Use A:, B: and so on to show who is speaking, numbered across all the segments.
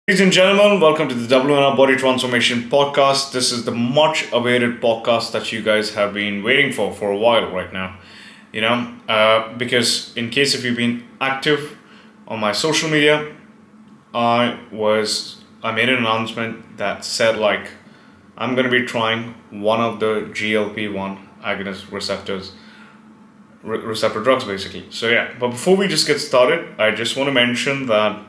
A: Ladies and gentlemen, welcome to the WNR Body Transformation Podcast. This is the much awaited podcast that you guys have been waiting for a while right now. Because in case if you've been active on my social media, I made an announcement that said I'm going to be trying one of the GLP-1 agonist receptor drugs basically. So yeah, but before we just get started, I just want to mention that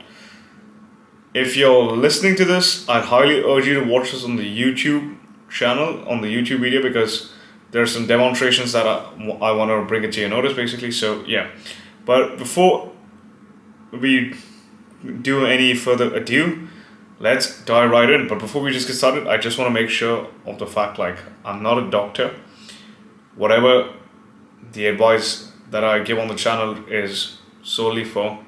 A: if you're listening to this, I'd highly urge you to watch this on the YouTube channel, on the YouTube video, because there are some demonstrations that I want to bring it to your notice, basically. So, yeah. But before we do any further ado, let's dive right in. But before we just get started, I just want to make sure of the fact, I'm not a doctor. Whatever the advice that I give on the channel is solely for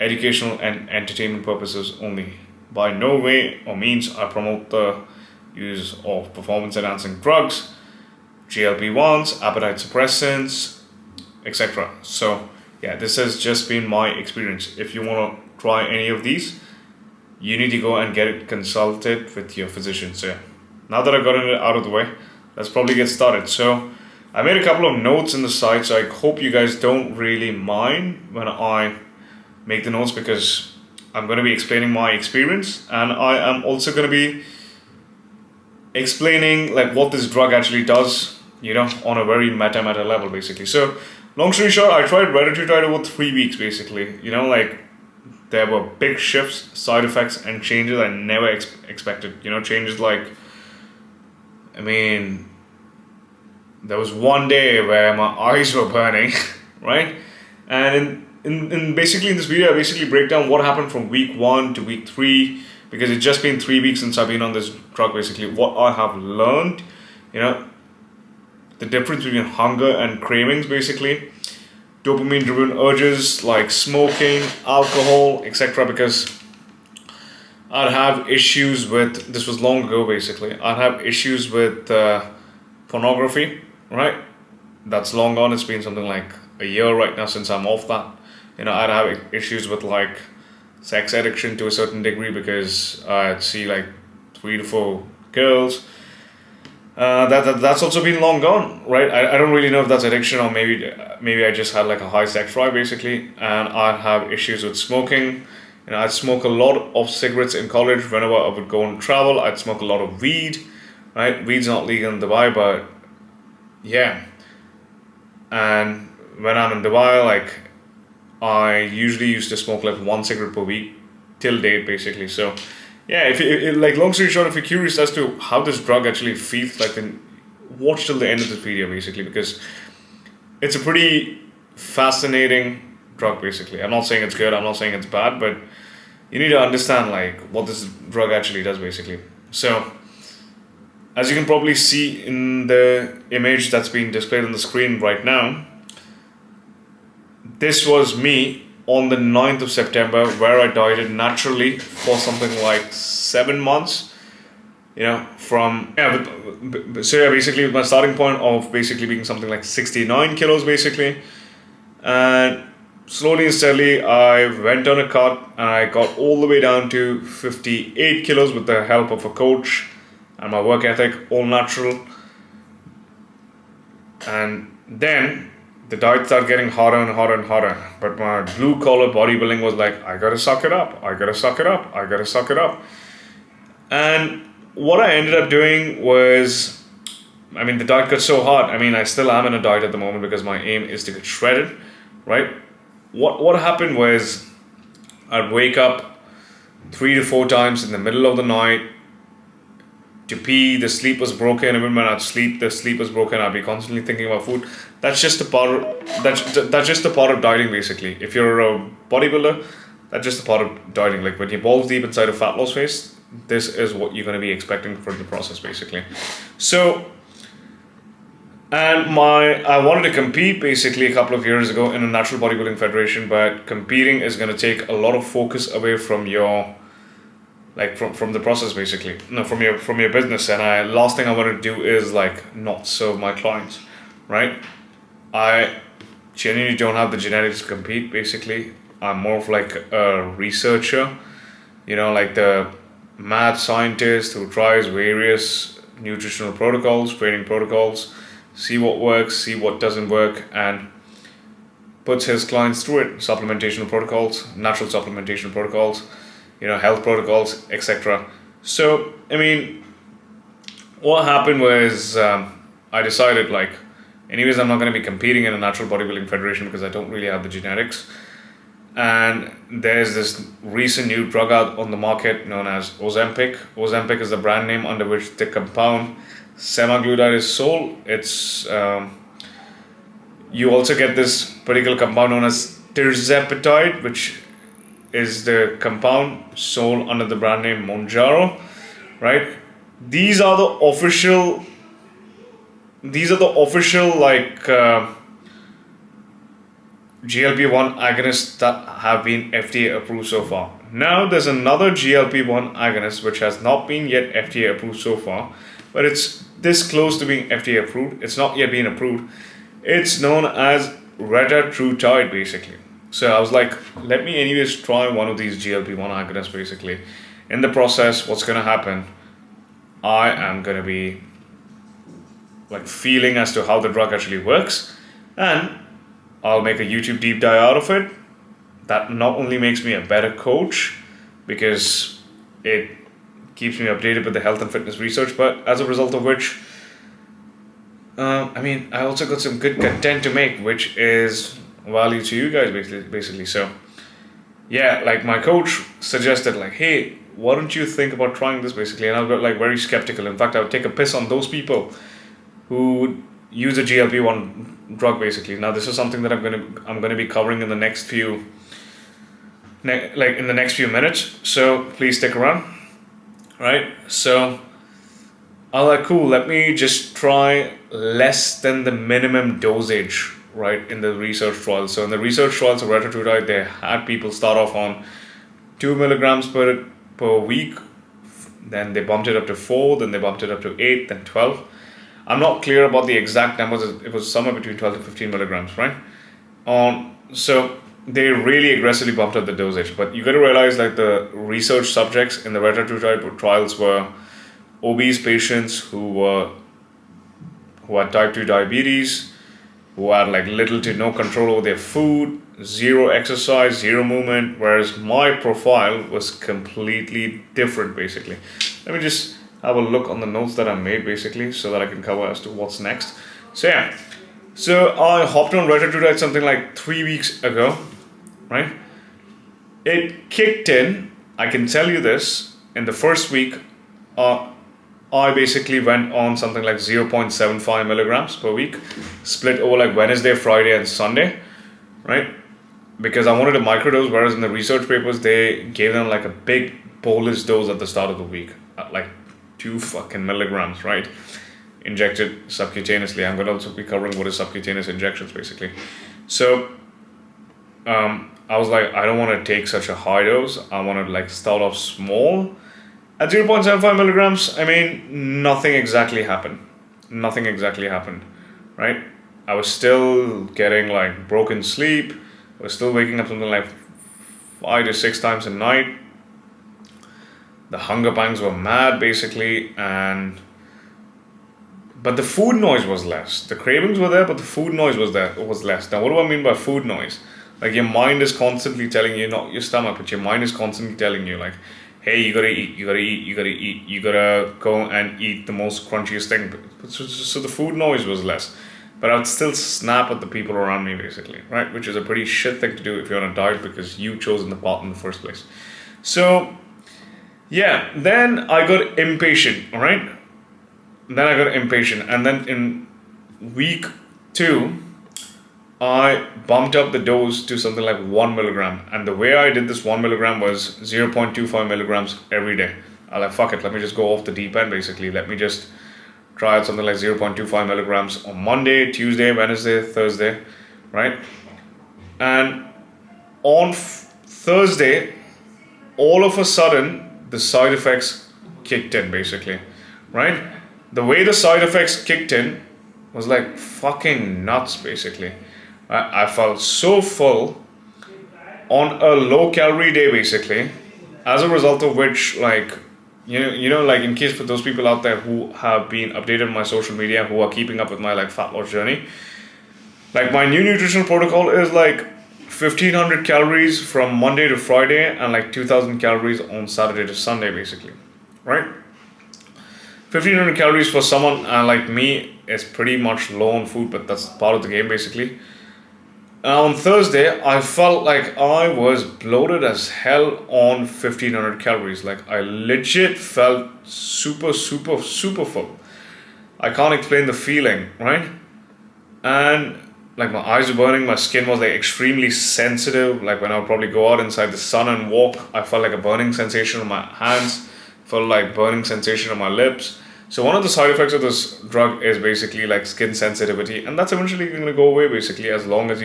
A: educational and entertainment purposes only. By no way or means I promote the use of performance enhancing drugs, GLP-1s, appetite suppressants, etc. So yeah, this has just been my experience. If you want to try any of these, you need to go and get it consulted with your physician. So yeah, now that I've gotten it out of the way, let's probably get started. So I made a couple of notes in the side, so I hope you guys don't really mind when I make the notes, because I'm going to be explaining my experience, and I am also going to be explaining what this drug actually does, on a very meta level basically. So long story short, I tried Retatrutide over 3 weeks basically. There were big shifts, side effects, and changes I never expected. Changes there was one day where my eyes were burning, right? And in basically in this video, I basically break down what happened from week 1 to week 3, because it's just been 3 weeks since I've been on this drug basically. What I have learned, the difference between hunger and cravings basically, dopamine-driven urges like smoking, alcohol, etc. Because I'd have issues with, this was long ago basically, I'd have issues with pornography, right? That's long gone. It's been something like a year right now since I'm off that. I'd have issues with sex addiction to a certain degree, because I'd see 3 to 4 girls. That's also been long gone, right? I don't really know if that's addiction, or maybe I just had a high sex drive basically. And I'd have issues with smoking. I'd smoke a lot of cigarettes in college. Whenever I would go and travel, I'd smoke a lot of weed, right? Weed's not legal in Dubai, but yeah. And when I'm in Dubai, I usually used to smoke 1 cigarette per week till date basically. So yeah, if long story short, if you're curious as to how this drug actually feels, then watch till the end of this video basically, because it's a pretty fascinating drug basically. I'm not saying it's good, I'm not saying it's bad, but you need to understand what this drug actually does basically. So as you can probably see in the image that's being displayed on the screen right now, this was me on the 9th of September, where I dieted naturally for something like 7 months. Basically with my starting point of basically being something like 69 kilos basically. And slowly and steadily I went on a cut, and I got all the way down to 58 kilos with the help of a coach and my work ethic, all natural. And then the diet started getting harder and harder and harder. But my blue collar bodybuilding was I gotta suck it up, I gotta suck it up, I gotta suck it up. And what I ended up doing was, the diet got so hard. I still am in a diet at the moment, because my aim is to get shredded, right? What happened was, I'd wake up 3 to 4 times in the middle of the night to pee. The sleep was broken. Even when I'd sleep, the sleep was broken. I'd be constantly thinking about food. That's just a part of dieting basically. If you're a bodybuilder, that's just a part of dieting. When you balls deep inside a fat loss phase, this is what you're going to be expecting from the process basically. So, and I wanted to compete basically a couple of years ago in a natural bodybuilding federation, but competing is going to take a lot of focus away from your from the process basically, no, from your business. And last thing I want to do is not serve my clients, right? I genuinely don't have the genetics to compete basically. I'm more of a researcher, like the mad scientist who tries various nutritional protocols, training protocols, see what works, see what doesn't work, and puts his clients through it. Supplementation protocols, natural supplementation protocols, health protocols, etc. So, what happened was I decided, like, anyways, I'm not going to be competing in a natural bodybuilding federation because I don't really have the genetics. And there's this recent new drug out on the market known as Ozempic. Ozempic is the brand name under which the compound semaglutide is sold. It's you also get this particular compound known as tirzepatide, which is the compound sold under the brand name Mounjaro, right? These are the official like GLP-1 agonists that have been FDA approved so far. Now there's another GLP-1 agonist which has not been yet FDA approved so far, but it's this close to being FDA approved. It's not yet been approved. It's known as Retatrutide, basically. So I was like, let me anyways try one of these GLP-1 agonists, basically. In the process, what's going to happen, I am going to be like feeling as to how the drug actually works, and I'll make a YouTube deep dive out of it. That not only makes me a better coach because it keeps me updated with the health and fitness research, but as a result of which, I also got some good content to make, which is value to you guys, basically. So, yeah, like my coach suggested, like, hey, why don't you think about trying this, basically? And I got like very skeptical. In fact, I would take a piss on those people who use a GLP-1 drug, basically. Now, this is something that I'm gonna be covering in the next few minutes. So please stick around, right? So, I was like, cool. Let me just try less than the minimum dosage, right, in the research trials. So in the research trials of Retatrutide, they had people start off on 2 milligrams per week. Then they bumped it up to 4. Then they bumped it up to 8. Then 12. I'm not clear about the exact numbers. It was somewhere between 12 to 15 milligrams, right? So they really aggressively bumped up the dosage. But you got to realize, like, the research subjects in the Retatrutide trials were obese patients who had type 2 diabetes, who had like little to no control over their food, zero exercise, zero movement, whereas my profile was completely different, basically. Let me just have a look on the notes that I made, basically, so that I can cover as to what's next. So yeah, so I hopped on Retatrutide something like 3 weeks ago, right? It kicked in, I can tell you this, in the first week, I basically went on something like 0.75 milligrams per week, split over like Wednesday, Friday, and Sunday, right? Because I wanted a microdose, whereas in the research papers, they gave them like a big bolus dose at the start of the week, at like 2 fucking milligrams, right? Injected subcutaneously. I'm going to also be covering what is subcutaneous injections, basically. So, I was like, I don't want to take such a high dose. I want to like start off small. At 0.75 milligrams, nothing exactly happened. Nothing exactly happened, right? I was still getting like broken sleep. I was still waking up something like 5 to 6 times a night. The hunger pangs were mad, basically, but the food noise was less. The cravings were there, but the food noise was less. Now, what do I mean by food noise? Like, your mind is constantly telling you, not your stomach, but your mind is constantly telling you, like, hey, you gotta eat, you gotta eat, you gotta eat, you gotta go and eat the most crunchiest thing. So the food noise was less. But I would still snap at the people around me, basically, right? Which is a pretty shit thing to do if you're on a diet because you've chosen the path in the first place. So, yeah, then I got impatient, alright? And then in week 2, I bumped up the dose to something like 1 milligram. And the way I did this 1 milligram was 0.25 milligrams every day. I like, fuck it, let me just go off the deep end, basically. Let me just try out something like 0.25 milligrams on Monday, Tuesday, Wednesday, Thursday, right? And on Thursday, all of a sudden, the side effects kicked in, basically, right? The way the side effects kicked in was like fucking nuts, basically. I felt so full on a low calorie day, basically. as a result of which, like, like, in case for those people out there who have been updated on my social media, who are keeping up with my like fat loss journey, like my new nutritional protocol is like 1500 calories from Monday to Friday and like 2000 calories on Saturday to Sunday, basically, right? 1500 calories for someone like me is pretty much low on food, but that's part of the game, basically. On Thursday, I felt like I was bloated as hell on 1500 calories. Like, I legit felt super, super, super full. I can't explain the feeling, right? And like my eyes were burning, my skin was like extremely sensitive. Like when I would probably go out inside the sun and walk, I felt like a burning sensation on my hands, felt like burning sensation on my lips. So one of the side effects of this drug is basically like skin sensitivity, and that's eventually going to go away, basically, as long as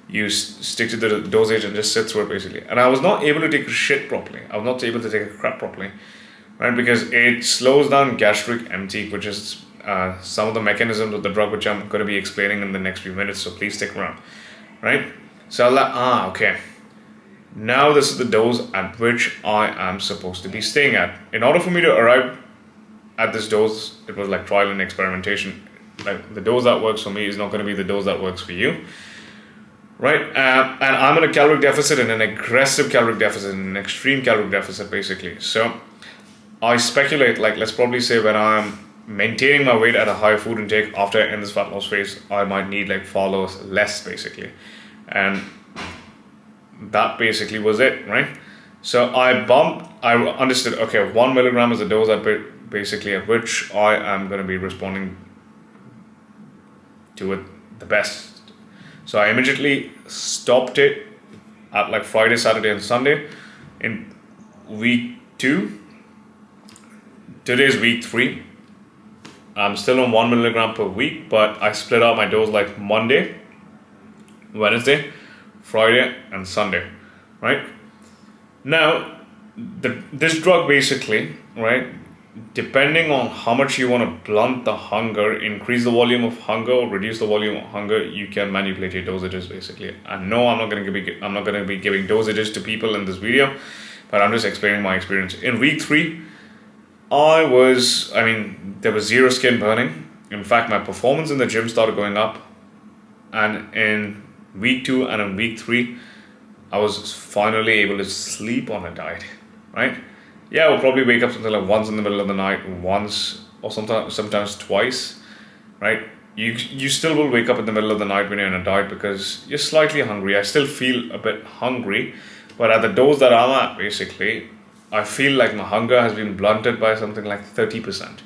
A: you stick to the dosage and just sit through it, basically. And I was not able to take a shit properly. I was not able to take a crap properly, right? Because it slows down gastric empty, which is some of the mechanisms of the drug, which I'm going to be explaining in the next few minutes. So please stick around, right? So I'm like, okay. Now this is the dose at which I am supposed to be staying at. In order for me to arrive at this dose, it was like trial and experimentation. Like the dose that works for me is not going to be the dose that works for you, right? And I'm in a caloric deficit, and an aggressive caloric deficit, and an extreme caloric deficit, basically. So I speculate, like, let's probably say when I'm maintaining my weight at a higher food intake after I end this fat loss phase, I might need like far less, basically. And that basically was it, right? So I understood, okay, 1 milligram is the dose basically at which I am going to be responding to it the best. So I immediately stopped it at like Friday, Saturday, and Sunday in week 2. Today's week 3. I'm still on 1 milligram per week, but I split out my dose like Monday, Wednesday, Friday, and Sunday, right? Now, this drug basically, right, depending on how much you want to blunt the hunger, increase the volume of hunger or reduce the volume of hunger, you can manipulate your dosages, basically. And no, I'm not going to be giving dosages to people in this video, but I'm just explaining my experience. In week 3, there was zero skin burning. In fact, my performance in the gym started going up. And in week 2 and in week 3, I was finally able to sleep on a diet, right? Yeah, I'll probably wake up something like once in the middle of the night, once, or sometimes twice, right? You still will wake up in the middle of the night when you're on a diet because you're slightly hungry. I still feel a bit hungry, but at the dose that I'm at, basically, I feel like my hunger has been blunted by something like 30%,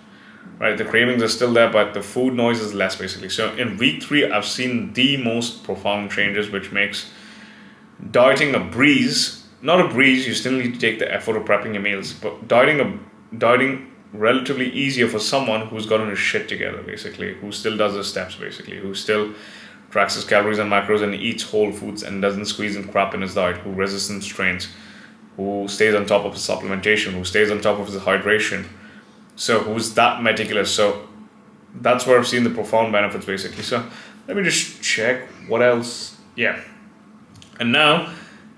A: right? The cravings are still there, but the food noise is less, basically. So in week 3, I've seen the most profound changes, which makes dieting a breeze. Not a breeze, you still need to take the effort of prepping your meals, but dieting relatively easier for someone who's gotten his shit together, basically, who still does the steps, basically, who still tracks his calories and macros and eats whole foods and doesn't squeeze in crap in his diet, who resistance trains, who stays on top of his supplementation, who stays on top of his hydration, so who's that meticulous. So that's where I've seen the profound benefits, basically. So let me just check what else. Yeah. And now,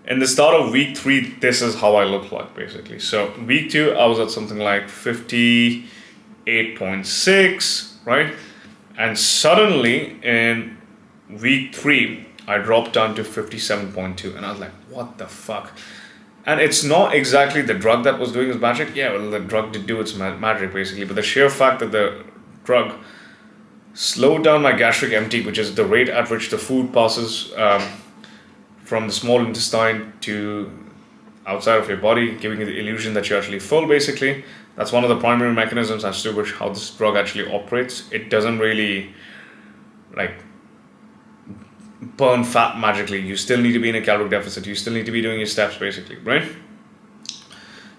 A: in the start of week 3, this is how I look like, basically. So week 2, I was at something like 58.6, right? And suddenly in week 3, I dropped down to 57.2, and I was like, what the fuck? And it's not exactly the drug that was doing its magic. Yeah, well, the drug did do its magic, basically, but the sheer fact that the drug slowed down my gastric empty, which is the rate at which the food passes from the small intestine to outside of your body, giving you the illusion that you're actually full, basically. That's one of the primary mechanisms as to how this drug actually operates. It doesn't really like burn fat magically. You still need to be in a caloric deficit. You still need to be doing your steps, basically, right?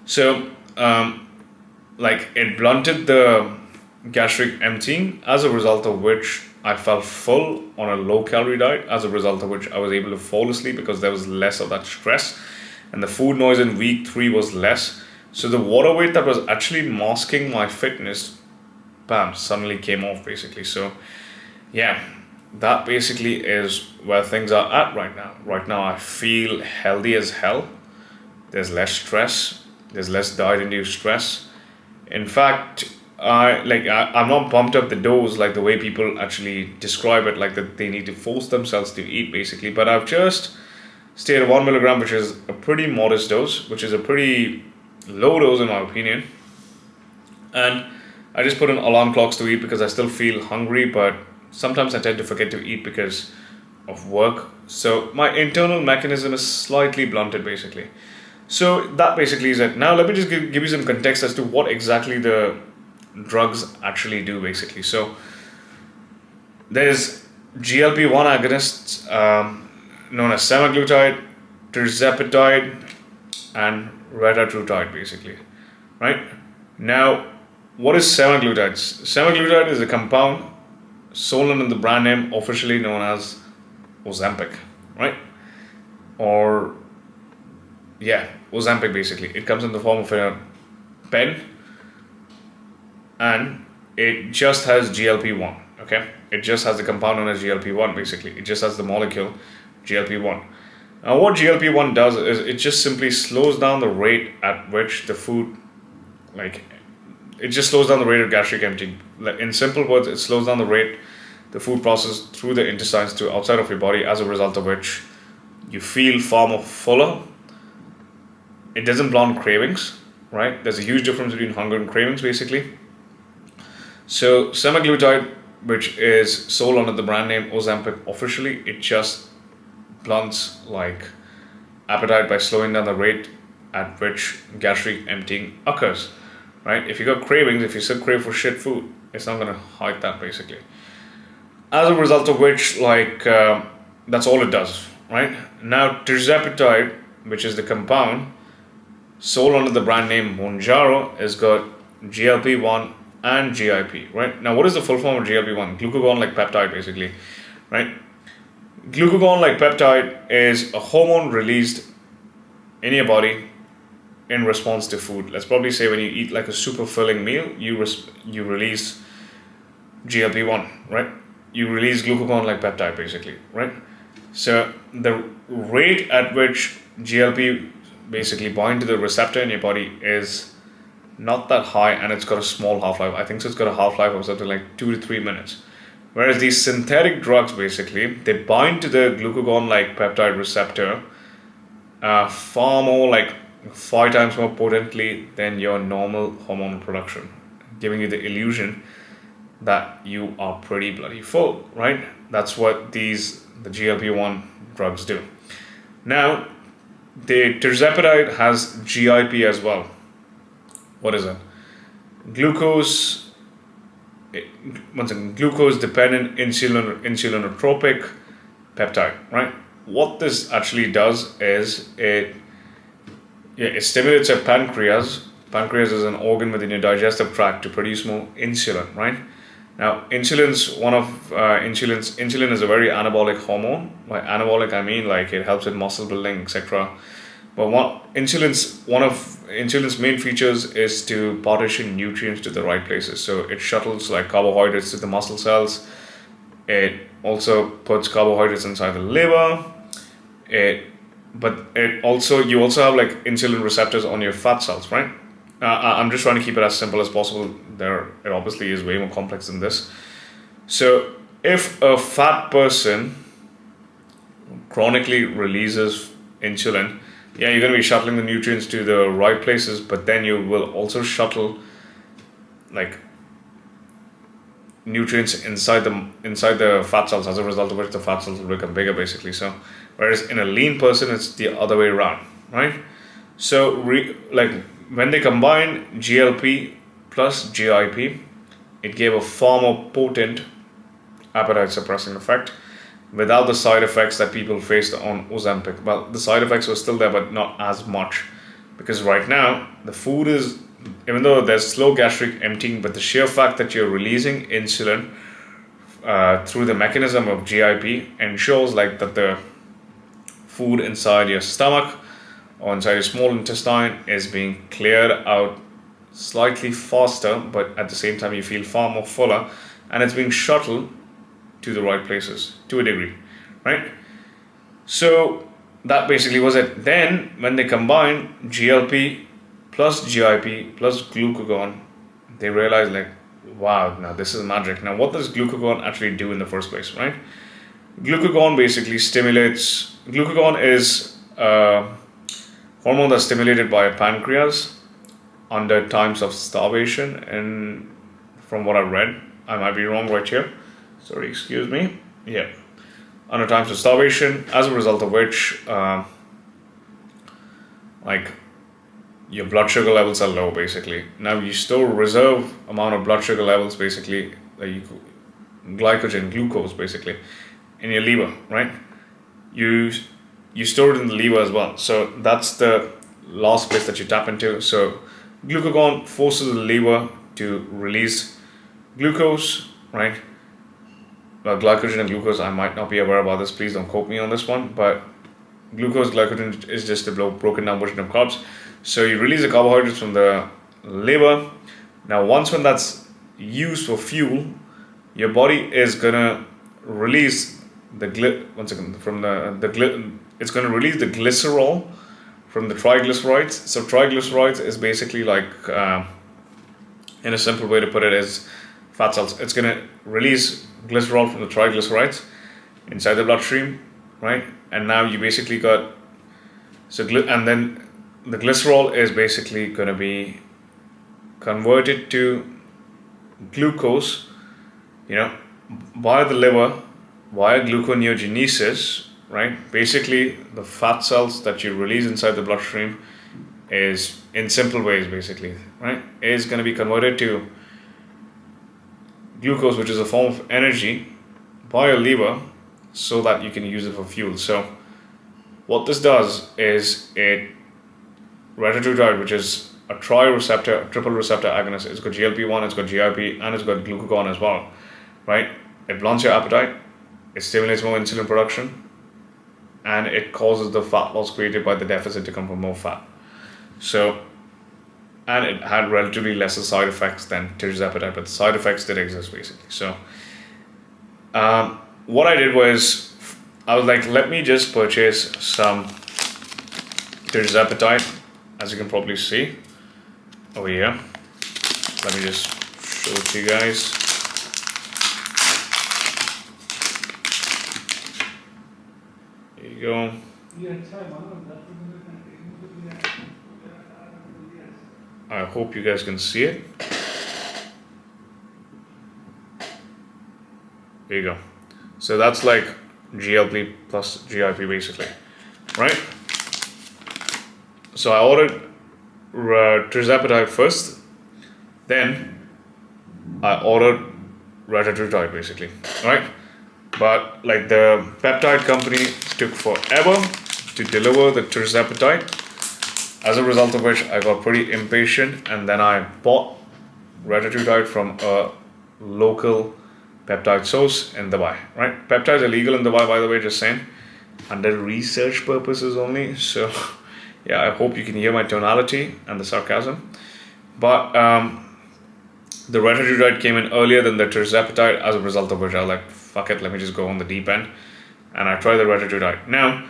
A: So, it blunted the gastric emptying, as a result of which I felt full on a low calorie diet, as a result of which I was able to fall asleep because there was less of that stress, and the food noise in week 3 was less. So the water weight that was actually masking my fitness, bam, suddenly came off, basically. So yeah, that basically is where things are at right now. Right now I feel healthy as hell. There's less stress. There's less diet-induced stress. In fact, I'm not pumped up the dose like the way people actually describe it, like that they need to force themselves to eat basically. But I've just stayed at 1 milligram, which is a pretty modest dose, which is a pretty low dose in my opinion. And I just put in alarm clocks to eat because I still feel hungry, but sometimes I tend to forget to eat because of work. So my internal mechanism is slightly blunted basically. So that basically is it. Now let me just give you some context as to what exactly the drugs actually do basically. So there's GLP-1 agonists known as semaglutide, tirzepatide, and retatrutide basically, right? Now, what is semaglutide? Semaglutide is a compound sold under the brand name officially known as Ozempic, right? Or yeah, Ozempic basically. It comes in the form of a pen, and it just has GLP-1, okay? It just has the compound known as GLP-1 basically. It just has the molecule GLP-1. Now what GLP-1 does is it just simply slows down the rate at which the food, like, it just slows down the rate of gastric emptying. Like, in simple words, it slows down the rate the food processed through the intestines to outside of your body, as a result of which you feel far more fuller. It doesn't blunt cravings, right? There's a huge difference between hunger and cravings basically. So semaglutide, which is sold under the brand name Ozempic officially, it just blunts like appetite by slowing down the rate at which gastric emptying occurs, right? If you got cravings, if you still crave for shit food, it's not going to hide that basically. As a result of which, that's all it does, right? Now tirzepatide, which is the compound sold under the brand name Mounjaro, has got GLP-1 and GIP, right? Now, what is the full form of GLP-1? Glucagon-like peptide, basically, right? Glucagon-like peptide is a hormone released in your body in response to food. Let's probably say when you eat like a super filling meal, you release GLP-1, right? You release glucagon-like peptide, basically, right? So the rate at which GLP basically bind to the receptor in your body is not that high, and it's got a small half-life. I think so it's got a half-life of something like 2 to 3 minutes. Whereas these synthetic drugs, basically, they bind to the glucagon-like peptide receptor far more, like 5 times more potently than your normal hormonal production, giving you the illusion that you are pretty bloody full, right? That's what the GLP-1 drugs do. Now, the tirzepatide has GIP as well. What is it? Glucose dependent insulinotropic peptide, right? What this actually does is it stimulates your pancreas. Pancreas is an organ within your digestive tract to produce more insulin, right? Now, insulin is a very anabolic hormone. By anabolic, I mean like it helps with muscle building, etc. But one of insulin's main features is to partition nutrients to the right places. So it shuttles like carbohydrates to the muscle cells. It also puts carbohydrates inside the liver. You also have like insulin receptors on your fat cells, right? I'm just trying to keep it as simple as possible. It obviously is way more complex than this. So if a fat person chronically releases insulin, yeah, you're going to be shuttling the nutrients to the right places, but then you will also shuttle like nutrients inside the fat cells, as a result of which the fat cells will become bigger basically. So whereas in a lean person, it's the other way around, right? So when they combine GLP plus GIP, it gave a far more potent appetite suppressing effect without the side effects that people faced on Ozempic. Well, the side effects were still there, but not as much, because right now the food is, even though there's slow gastric emptying, but the sheer fact that you're releasing insulin through the mechanism of GIP ensures like that the food inside your stomach or inside your small intestine is being cleared out slightly faster, but at the same time you feel far more fuller, and it's being shuttled to the right places to a degree, right? So that basically was it. Then when they combined GLP plus GIP plus glucagon, they realized like, wow, now this is magic. Now what does glucagon actually do in the first place, right? Glucagon basically stimulates. Glucagon is a hormone that's stimulated by pancreas under times of starvation, and from what I've read, I might be wrong right here. Sorry, excuse me. Yeah, under times of starvation, as a result of which, like your blood sugar levels are low basically. Now you store reserve amount of blood sugar levels basically, like glycogen, glucose basically, in your liver, right? You store it in the liver as well. So that's the last place that you tap into. So glucagon forces the liver to release glucose, right? Well, glycogen and glucose, I might not be aware about this. Please don't quote me on this one. But glucose, glycogen is just a broken down version of carbs. So you release the carbohydrates from the liver. Now, when that's used for fuel, your body is gonna release it's gonna release the glycerol from the triglycerides. So triglycerides is basically like, in a simple way to put it, is fat cells. It's gonna release glycerol from the triglycerides inside the bloodstream, right? And now you basically got and then the glycerol is basically going to be converted to glucose, via the liver, via gluconeogenesis, right? Basically, the fat cells that you release inside the bloodstream is, in simple ways, basically, right, is going to be converted to glucose, which is a form of energy, by your liver, so that you can use it for fuel. So what this does is Retatrutide, which is a triple receptor agonist. It's got GLP-1, it's got GIP, and it's got glucagon as well, right? It blunts your appetite, it stimulates more insulin production, and it causes the fat loss created by the deficit to come from more fat. So, and it had relatively lesser side effects than tirzepatide, but the side effects did exist basically. So, what I did was, I was like, let me just purchase some tirzepatide, as you can probably see over here. Let me just show it to you guys. There you go. I hope you guys can see it. There you go. So that's like GLP plus GIP basically, right? So I ordered tirzepatide first, then I ordered Retatrutide basically, right? But like the peptide company took forever to deliver the tirzepatide, as a result of which I got pretty impatient, and then I bought Retatrutide from a local peptide source in Dubai, right? Peptides are legal in Dubai, by the way, just saying, under research purposes only. So yeah, I hope you can hear my tonality and the sarcasm. But the Retatrutide came in earlier than the tirzepatide, as a result of which I was like, fuck it, let me just go on the deep end. And I tried the Retatrutide. Now,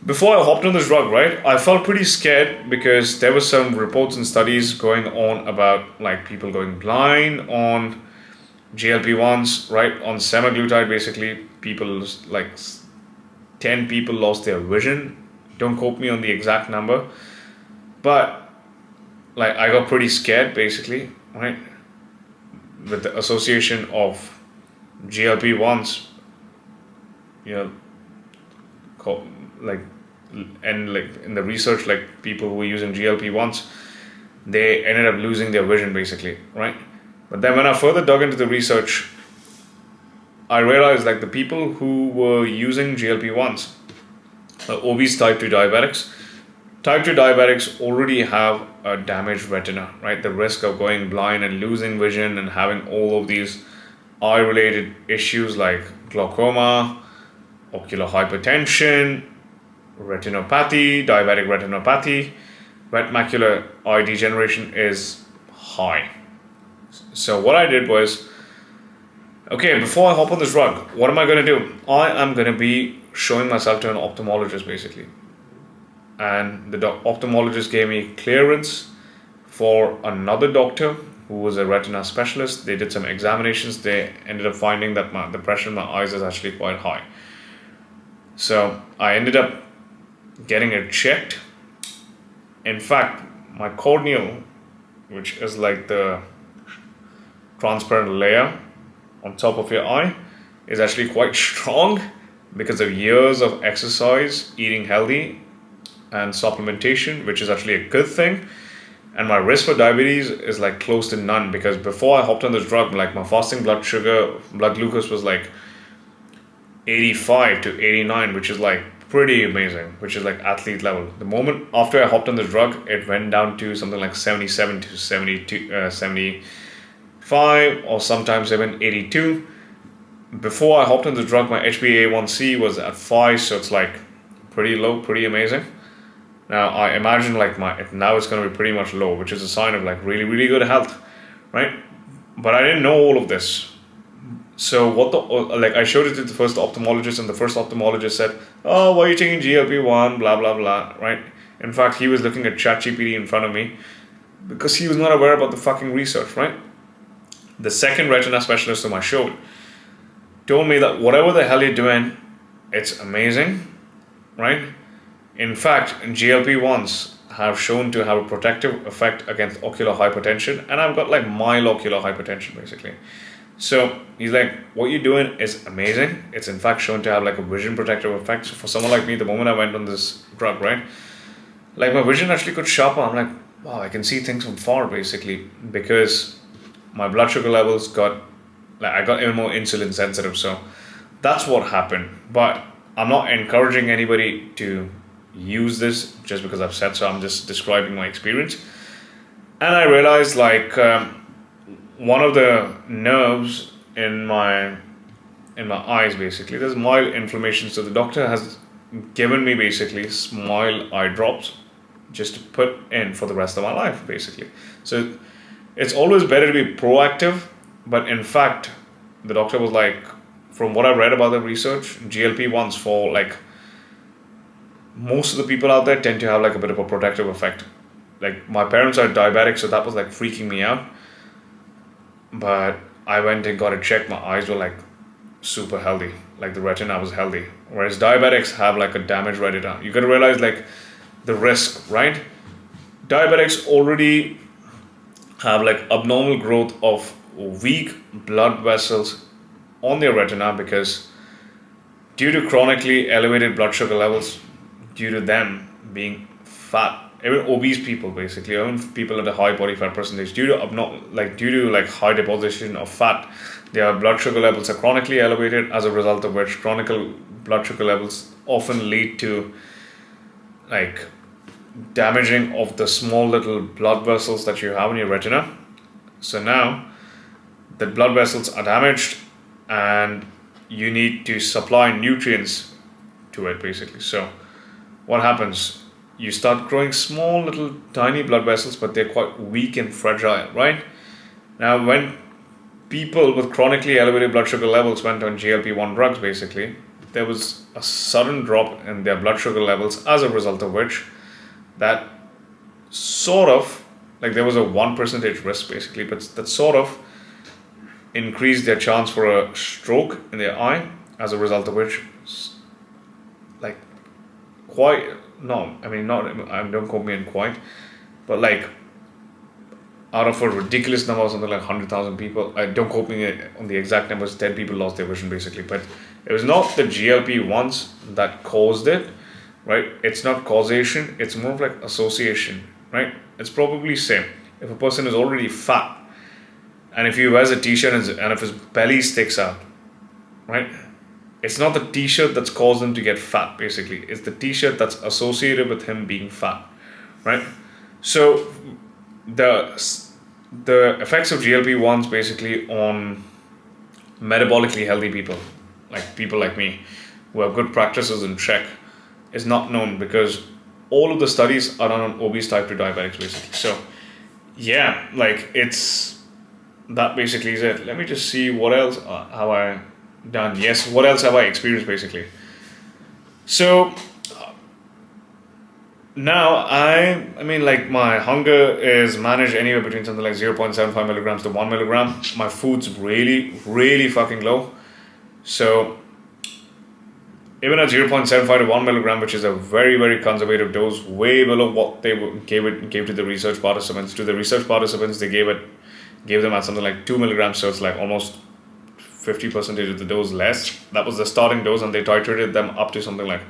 A: before I hopped on this drug, right, I felt pretty scared because there were some reports and studies going on about like people going blind on GLP-1s, right? On semaglutide, basically, people, like 10 people lost their vision. Don't quote me on the exact number. But like I got pretty scared basically, right? With the association of GLP-1s, and in the research, like people who were using GLP-1s, they ended up losing their vision basically, right? But then when I further dug into the research, I realized like the people who were using GLP-1s, obese type 2 diabetics. Type 2 diabetics already have a damaged retina, right? The risk of going blind and losing vision and having all of these eye-related issues like glaucoma, ocular hypertension, retinopathy, diabetic retinopathy, wet macular eye degeneration is high. So what I did was, Okay, before I hop on this drug, what am I going to do? I am going to be showing myself to an ophthalmologist basically. And the ophthalmologist gave me clearance for another doctor who was a retina specialist. They did some examinations. They ended up finding that the pressure in my eyes is actually quite high. So I ended up getting it checked. In fact, my corneal, which is like the transparent layer on top of your eye, is actually quite strong because of years of exercise, eating healthy, and supplementation, which is actually a good thing. And my risk for diabetes is like close to none, because before I hopped on this drug, like my fasting blood sugar, blood glucose was like 85 to 89, which is like pretty amazing, which is like athlete level. The moment after I hopped on the drug, it went down to something like 77 to 72, 75, or sometimes even 82. Before I hopped on the drug, my HbA1c was at 5, so it's like pretty low, pretty amazing. Now I imagine like now it's going to be pretty much low, which is a sign of like really, really good health, right? But I didn't know all of this. So I showed it to the first ophthalmologist, and the first ophthalmologist said, "Oh, why are you taking GLP-1, blah blah blah," right? In fact, he was looking at ChatGPT in front of me because he was not aware about the fucking research, right? The second retina specialist whom I showed told me that whatever the hell you're doing, it's amazing, right? In fact, GLP-1s have shown to have a protective effect against ocular hypertension, and I've got like mild ocular hypertension basically. So he's like, what you're doing is amazing. It's in fact shown to have like a vision protective effect. So for someone like me, the moment I went on this drug, right, like my vision actually got sharper. I'm like, wow, I can see things from far basically, because my blood sugar levels I got even more insulin sensitive. So that's what happened. But I'm not encouraging anybody to use this just because I've said so. I'm just describing my experience. And I realized one of the nerves in my eyes basically, there's mild inflammation. So the doctor has given me basically mild eye drops just to put in for the rest of my life basically. So it's always better to be proactive. But in fact, the doctor was like, from what I read about the research, GLP-1s for like most of the people out there tend to have like a bit of a protective effect. Like my parents are diabetic, so that was like freaking me out. But I went and got it checked. My eyes were like super healthy, like the retina was healthy. Whereas diabetics have like a damaged retina. You gotta realize like the risk, right? Diabetics already have like abnormal growth of weak blood vessels on their retina, because due to chronically elevated blood sugar levels, due to them being fat, even obese people basically, even people at a high body fat percentage, due to high deposition of fat, their blood sugar levels are chronically elevated, as a result of which chronic blood sugar levels often lead to like damaging of the small little blood vessels that you have in your retina. So now the blood vessels are damaged and you need to supply nutrients to it basically. So what happens? You start growing small little tiny blood vessels, but they're quite weak and fragile, right? Now when people with chronically elevated blood sugar levels went on GLP-1 drugs basically, there was a sudden drop in their blood sugar levels, as a result of which that sort of, like there was a 1% risk basically, but that sort of increased their chance for a stroke in their eye, as a result of which like quite, no, I mean not, don't quote me on quite, but like out of a ridiculous number, something like 100,000 people, don't quote me on the exact numbers, 10 people lost their vision basically. But it was not the GLP-1s that caused it, right? It's not causation, it's more of like association, right? It's probably same. If a person is already fat, and if he wears a t-shirt and if his belly sticks out, right? It's not the t-shirt that's caused him to get fat basically, it's the t-shirt that's associated with him being fat, right? So the effects of GLP-1s basically on metabolically healthy people like me, who have good practices in check, is not known, because all of the studies are done on obese type 2 diabetics basically. So yeah, like it's that basically is it. Let me just see what else have I done. Yes, what else have I experienced basically. So now I mean like my hunger is managed anywhere between something like 0.75 milligrams to 1 milligram. My food's really fucking low. So even at 0.75 to 1 milligram, which is a very conservative dose, way below what they gave to the research participants. To the research participants, they gave them at something like 2 milligrams, so it's like almost 50% of the dose less. That was the starting dose, and they titrated them up to something like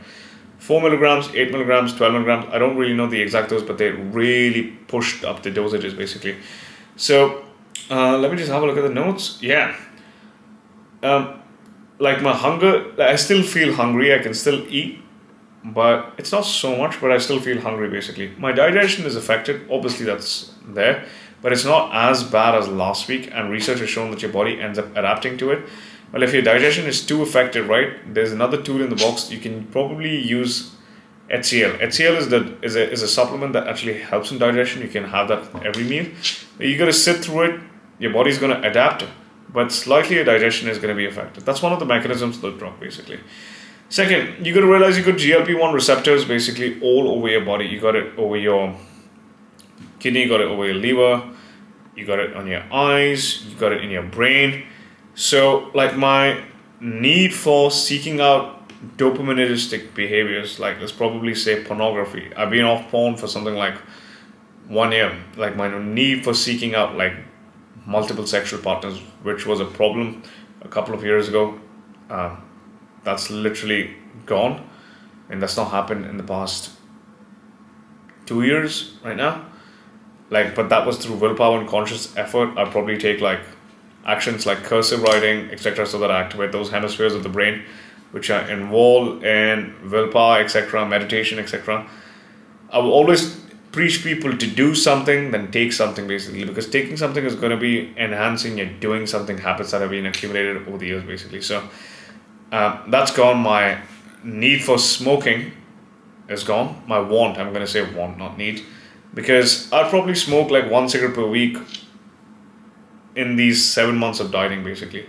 A: 4 milligrams, 8 milligrams, 12 milligrams. I don't really know the exact dose, but they really pushed up the dosages basically. So let me just have a look at the notes. Yeah. Like my hunger, I still feel hungry. I can still eat, but it's not so much, but I still feel hungry basically. My digestion is affected, obviously that's there, but it's not as bad as last week, and research has shown that your body ends up adapting to it. Well, if your digestion is too affected, right, there's another tool in the box. You can probably use HCl. HCl is a supplement that actually helps in digestion. You can have that every meal. You got to sit through it. Your body's going to adapt, but slightly your digestion is going to be affected. That's one of the mechanisms of the drug basically. Second, you got to realize you got GLP-1 receptors basically all over your body. You got it over your kidney, you got it over your liver, you got it on your eyes, you got it in your brain. So like my need for seeking out dopaministic behaviors, like let's probably say pornography. I've been off porn for something like 1 year. Like my need for seeking out like multiple sexual partners, which was a problem a couple of years ago, that's literally gone, and that's not happened in the past 2 years right now. Like, but that was through willpower and conscious effort. I probably take like actions like cursive writing, etc., so that I activate those hemispheres of the brain which are involved in willpower, etc., meditation, etc. I will always preach people to do something, then take something basically, because taking something is going to be enhancing your doing something habits that have been accumulated over the years basically. So that's gone. My need for smoking is gone. My want, I'm going to say want, not need, because I'll probably smoke like 1 cigarette per week in these 7 months of dieting basically.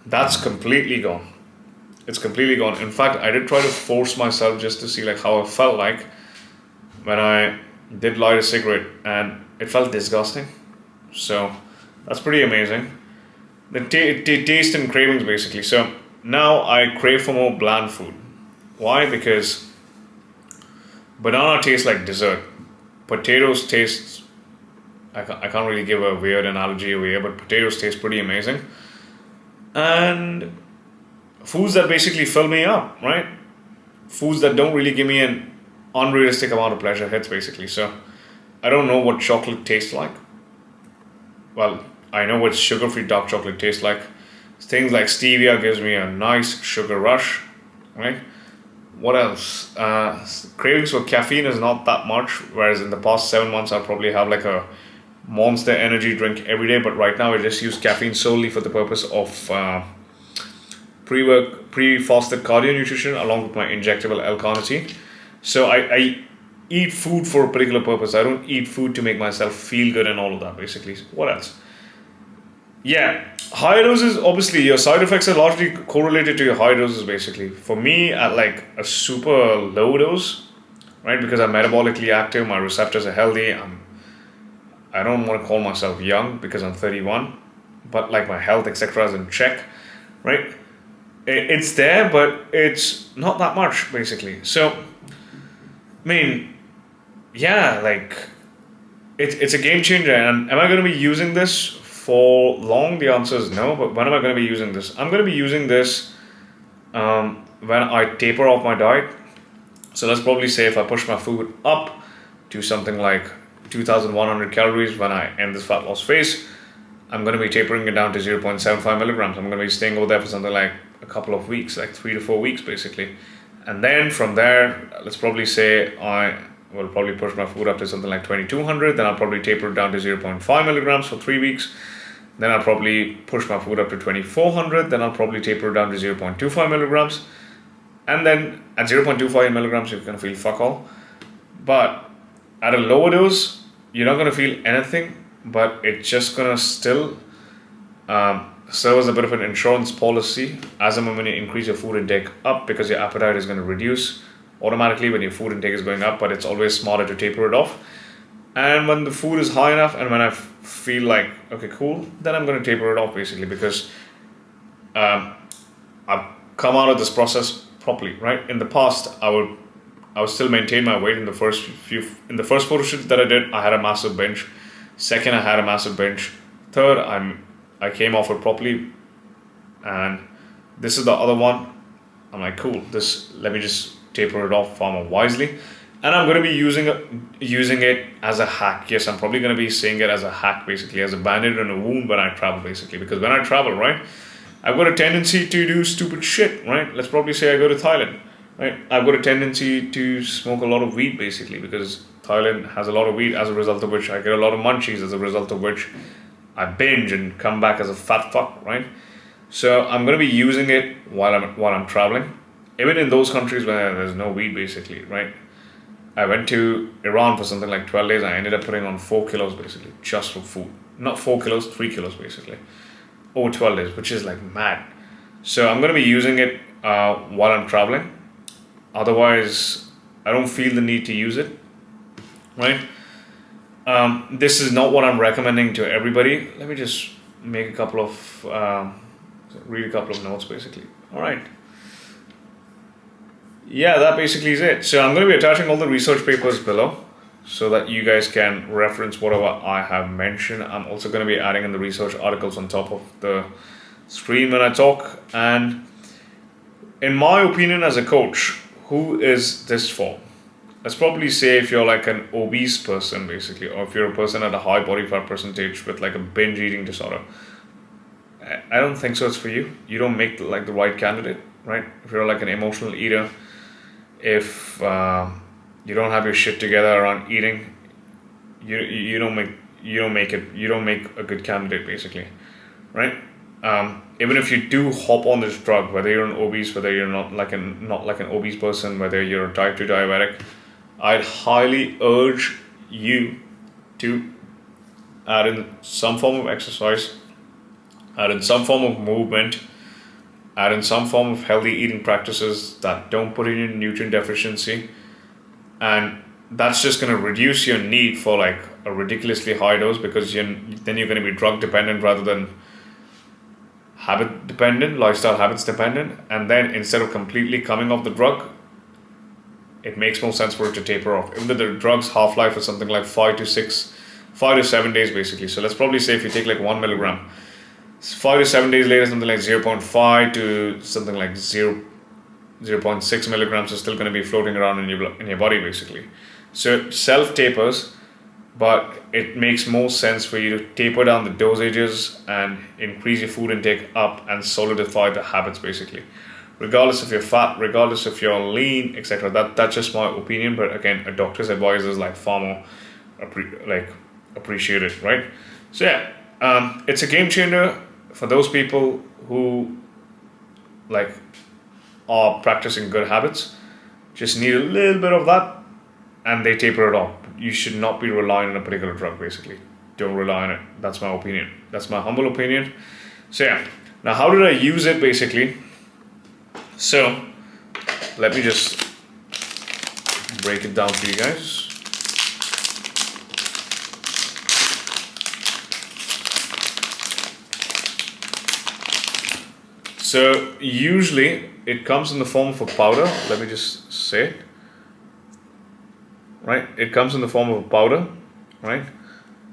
A: That's completely gone. It's completely gone. In fact, I did try to force myself just to see like how I felt like when I did light a cigarette, and it felt disgusting. So that's pretty amazing. The taste and cravings basically. So now I crave for more bland food. Why? Because banana tastes like dessert. Potatoes taste, I can't really give a weird analogy over here, but potatoes taste pretty amazing. And foods that basically fill me up, right? Foods that don't really give me an unrealistic amount of pleasure hits basically. So I don't know what chocolate tastes like. Well, I know what sugar-free dark chocolate tastes like. Things like stevia gives me a nice sugar rush, right? What else? Cravings for caffeine is not that much, whereas in the past 7 months I'll probably have like a Monster energy drink every day, but right now I just use caffeine solely for the purpose of pre-fasted cardio nutrition along with my injectable L-carnitine. So I eat food for a particular purpose. I don't eat food to make myself feel good and all of that basically. What else? Yeah, high doses, obviously your side effects are largely correlated to your high doses basically. For me, at like a super low dose, right, because I'm metabolically active, my receptors are healthy, I don't want to call myself young because I'm 31, but like my health, etc. is in check, right? It's there, but it's not that much basically. So, I mean, yeah, like it's a game changer. And am I going to be using this for long? The answer is no. But when am I going to be using this? I'm going to be using this when I taper off my diet. So let's probably say if I push my food up to something like 2,100 calories when I end this fat loss phase, I'm going to be tapering it down to 0.75 milligrams. I'm going to be staying over there for something like a couple of weeks, like 3 to 4 weeks basically. And then from there, let's probably say I will probably push my food up to something like 2,200. Then I'll probably taper it down to 0.5 milligrams for 3 weeks. Then I'll probably push my food up to 2,400. Then I'll probably taper it down to 0.25 milligrams. And then at 0.25 milligrams, you're going to feel fuck all. But at a lower dose, you're not going to feel anything, but it's just going to still serve as a bit of an insurance policy. As and when you increase your food intake up, because your appetite is going to reduce automatically when your food intake is going up, but it's always smarter to taper it off. And when the food is high enough, and when I feel like, okay, cool, then I'm going to taper it off basically, because I've come out of this process properly, right? In the past, I would still maintain my weight in the first photo shoot that I did. I had a massive binge. Second, I had a massive binge. Third, I came off it properly, and this is the other one. I'm like, cool. Let me just taper it off far more wisely, and I'm going to be using it as a hack. Yes, I'm probably going to be seeing it as a hack, basically, as a bandage on a wound when I travel, basically, because when I travel, right, I've got a tendency to do stupid shit, right? Let's probably say I go to Thailand, right? I've got a tendency to smoke a lot of weed, basically, because Thailand has a lot of weed, as a result of which I get a lot of munchies, as a result of which I binge and come back as a fat fuck, right? So I'm going to be using it while I'm traveling, even in those countries where there's no weed, basically, right? I went to Iran for something like 12 days. I ended up putting on 4 kilos, basically, just for food. Not 4 kilos, 3 kilos, basically, over 12 days, which is like mad. So I'm going to be using it while I'm traveling. Otherwise, I don't feel the need to use it, right? This is not what I'm recommending to everybody. Let me just make a couple of, read a couple of notes, basically. All right. Yeah, that basically is it. So I'm going to be attaching all the research papers below so that you guys can reference whatever I have mentioned. I'm also going to be adding in the research articles on top of the screen when I talk. And in my opinion as a coach, who is this for? Let's probably say if you're like an obese person, basically, or if you're a person at a high body fat percentage with like a binge eating disorder. I don't think so it's for you. You don't make like the right candidate, right? If you're like an emotional eater, if you don't have your shit together around eating, you don't make a good candidate, basically, right? Even if you do hop on this drug, whether you're an obese, whether you're not like an obese person, whether you're a type 2 diabetic, I'd highly urge you to add in some form of exercise, add in some form of movement, add in some form of healthy eating practices that don't put in your nutrient deficiency, and that's just going to reduce your need for like a ridiculously high dose, because then you're going to be drug dependent rather than habit dependent, lifestyle habits dependent. And then instead of completely coming off the drug, it makes more sense for it to taper off. Even though the drug's half-life is something like 5 to 7 days, basically. So let's probably say if you take like 1 milligram, 5 to 7 days later, something like 0.5 to something like 0.6 milligrams is still going to be floating around in your body, basically. So it self-tapers, but it makes more sense for you to taper down the dosages and increase your food intake up and solidify the habits, basically. Regardless if you're fat, regardless if you're lean, etc. That's just my opinion, but again, a doctor's advice is like far more appreciated, right? So yeah, it's a game changer for those people who like are practicing good habits. Just need a little bit of that, and they taper it off. You should not be relying on a particular drug, basically. Don't rely on it. That's my opinion. That's my humble opinion. So yeah, now how did I use it, basically? So let me just break it down for you guys. So usually it comes in the form of a powder. Let me just say it. Right, it comes in the form of a powder, right,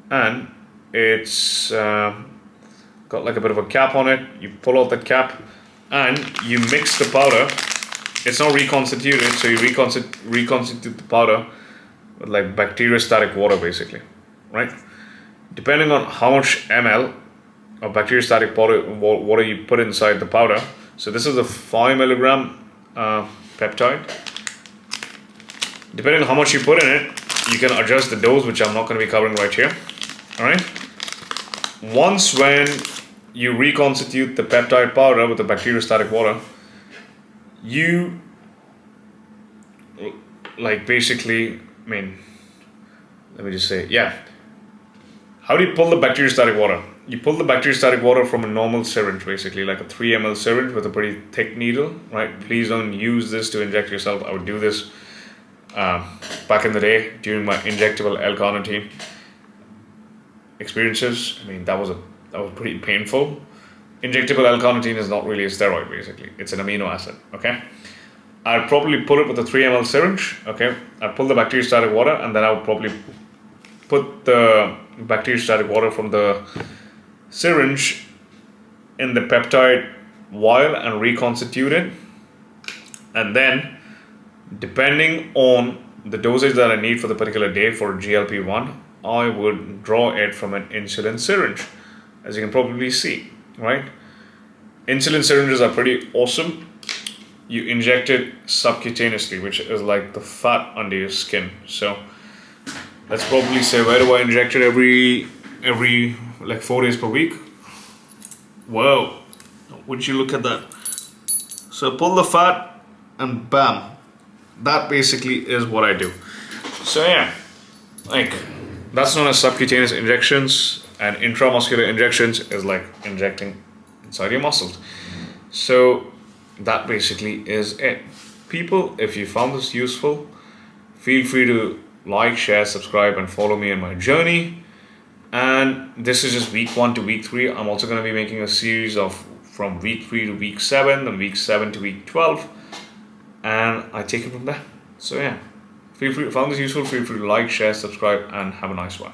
A: and it's got like a bit of a cap on it. You pull out that cap and you mix the powder. It's not reconstituted, so you reconstitute the powder with like bacteriostatic water, basically, right? Depending on how much ml of bacteriostatic water you put inside the powder. So this is a 5 milligram peptide. Depending on how much you put in it, you can adjust the dose, which I'm not going to be covering right here. All right. Once when you reconstitute the peptide powder with the bacteriostatic water, you like basically, let me just say, yeah. How do you pull the bacteriostatic water? you pull the bacteriostatic water from a normal syringe, basically like a 3 ml syringe with a pretty thick needle, right? Please don't use this to inject yourself. I would do this back in the day during my injectable L-carnitine experiences. I mean, that was pretty painful. Injectable L-carnitine is not really a steroid, basically. It's an amino acid, okay? I'd probably pull it with a 3 ml syringe, okay? I'd pull the bacteriostatic water, and then I would probably put the bacteriostatic water from the syringe in the peptide vial and reconstitute it. And then, depending on the dosage that I need for the particular day for GLP-1, I would draw it from an insulin syringe, as you can probably see, right? Insulin syringes are pretty awesome. You inject it subcutaneously, which is like the fat under your skin. So let's probably say, where do I inject it? Every like 4 days per week. Whoa, would you look at that? So pull the fat and bam, that basically is what I do. So yeah, like that's known as subcutaneous injections, and intramuscular injections is like injecting inside your muscles. So that basically is it. People, if you found this useful, feel free to like, share, subscribe, and follow me in my journey. And this is just week 1 to week 3. I'm also going to be making a series of from week 3 to week 7 and week 7 to week 12, and I take it from there. So yeah, feel free, if you found this useful, feel free to like, share, subscribe, and have a nice one.